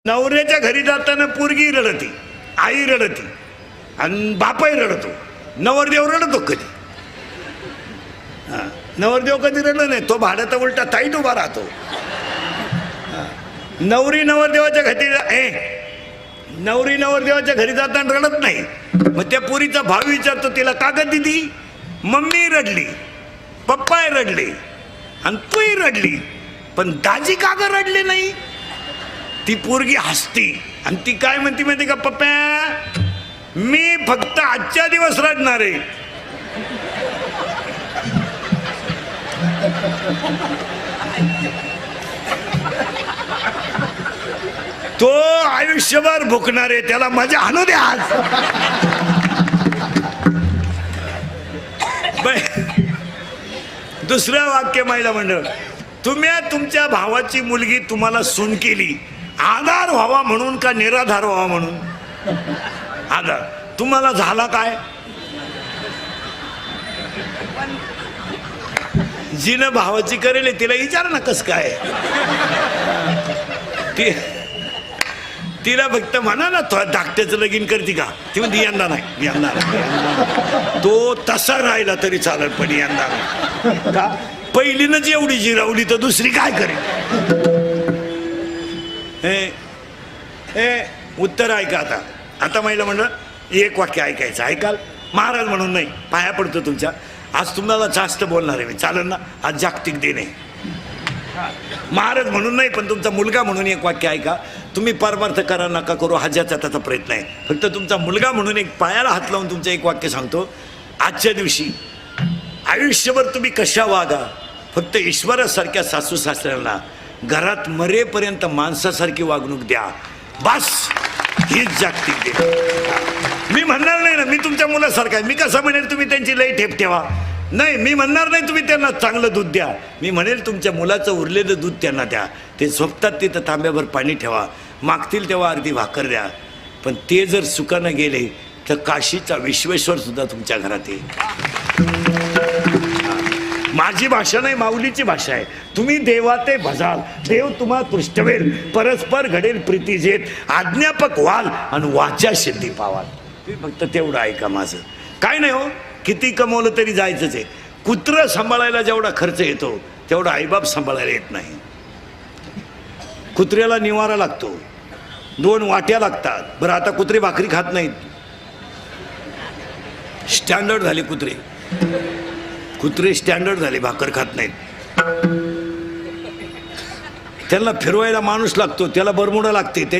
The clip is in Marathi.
नवऱ्याच्या घरी जाताना पोरगी रडती, आई रडती आणि बापाही रडतो. नवरदेव रडतो कधी? नवरदेव कधी रडलं नाही. तो भाड्याचा उलटा ताईट उभा राहतो. नवरी नवरदेवाच्या घरी जाताना रडत नाही. मग त्या पोरीचा भाव विचारतो तिला, का ग दिदी? मम्मी रडली, पप्पा रडले आणि तूही रडली, पण दाजी का ग रडली नाही? ती पोरगी हसती आणि ती काय म्हणती माहिती का, पप्पा मी फक्त आजच्या दिवस रडणार आहे. तो आयुष्यभर भुकणार आहे, त्याला मजा आणू द्या. आज दुसरं वाक्य महिला मंडळ, तुम्ही तुमच्या भावाची मुलगी तुम्हाला सून केली, आधार व्हावा म्हणून का निराधार व्हावा म्हणून? आधार. तुम्हाला झाला काय? जिनं भावाची करेल तिला विचार ना कस काय. तिला फक्त म्हणा ना धाकट्याचं लगीन करते का, ती म्हणते यंदा नाही, यंदा नाही. तो तसा राहिला तरी चालेल, पण यंदा नाही. का? पहिलीनच एवढी जिरावली तर दुसरी काय करेल? उत्तर ऐका. आता महिला म्हणलं एक वाक्य ऐकायचं. ऐकाल? महाराज म्हणून नाही, पाया पडतो तुमच्या. आज तुम्हाला जास्त बोलणार आहे मी, चालेल ना? आज जागतिक दिन आहे. महाराज म्हणून नाही, पण तुमचा मुलगा म्हणून एक वाक्य ऐका. तुम्ही परमार्थ करा नका करू, हा ज्याचा त्याचा प्रयत्न आहे. फक्त तुमचा मुलगा म्हणून एक पायाला हात लावून तुमचं एक वाक्य सांगतो. आजच्या दिवशी आयुष्यभर तुम्ही कशा वागा, फक्त ईश्वरासारख्या सासू सासऱ्यांना घरात मरेपर्यंत माणसासारखी वागणूक द्या. बस, हीच जागतिक दिन. मी म्हणणार नाही ना मी तुमच्या मुलासारखा आहे. मी कसं म्हणेल तुम्ही त्यांची लई ठेप ठेवा? नाही, मी म्हणणार नाही तुम्ही त्यांना चांगलं दूध द्या. मी म्हणेल तुमच्या मुलाचं उरलेलं दूध त्यांना द्या. ते झोपतात तिथं तांब्याभर पाणी ठेवा, मागतील तेव्हा अर्धी भाकर द्या. पण ते जर सुखानं गेले तर काशीचा विश्वेश्वर सुद्धा तुमच्या घरात येईल. माझी भाषा नाही, माऊलीची भाषा आहे. तुम्ही देवाते भजाल, देव तुम्हा पृष्ठवेल, परस्पर घडेल प्रीती जेत, आज्ञापक व्हाल आणि वाचा सिद्धी पावाल. तुम्ही फक्त तेवढं ऐका माझं. काय नाही हो, किती कमवलं तरी जायचंच आहे. कुत्रं सांभाळायला जेवढा खर्च येतो तेवढा आईबाप सांभाळायला येत नाही. कुत्र्याला निवारा लागतो, 2 वाट्या लागतात. बरं, आता कुत्रे भाकरी खात नाहीत, स्टँडर्ड झाले कुत्रे. कुत्रे स्टँडर्ड झाले, भाकर खात नाहीत. त्यांना फिरवायला माणूस लागतो, त्याला बरमुडा लागते.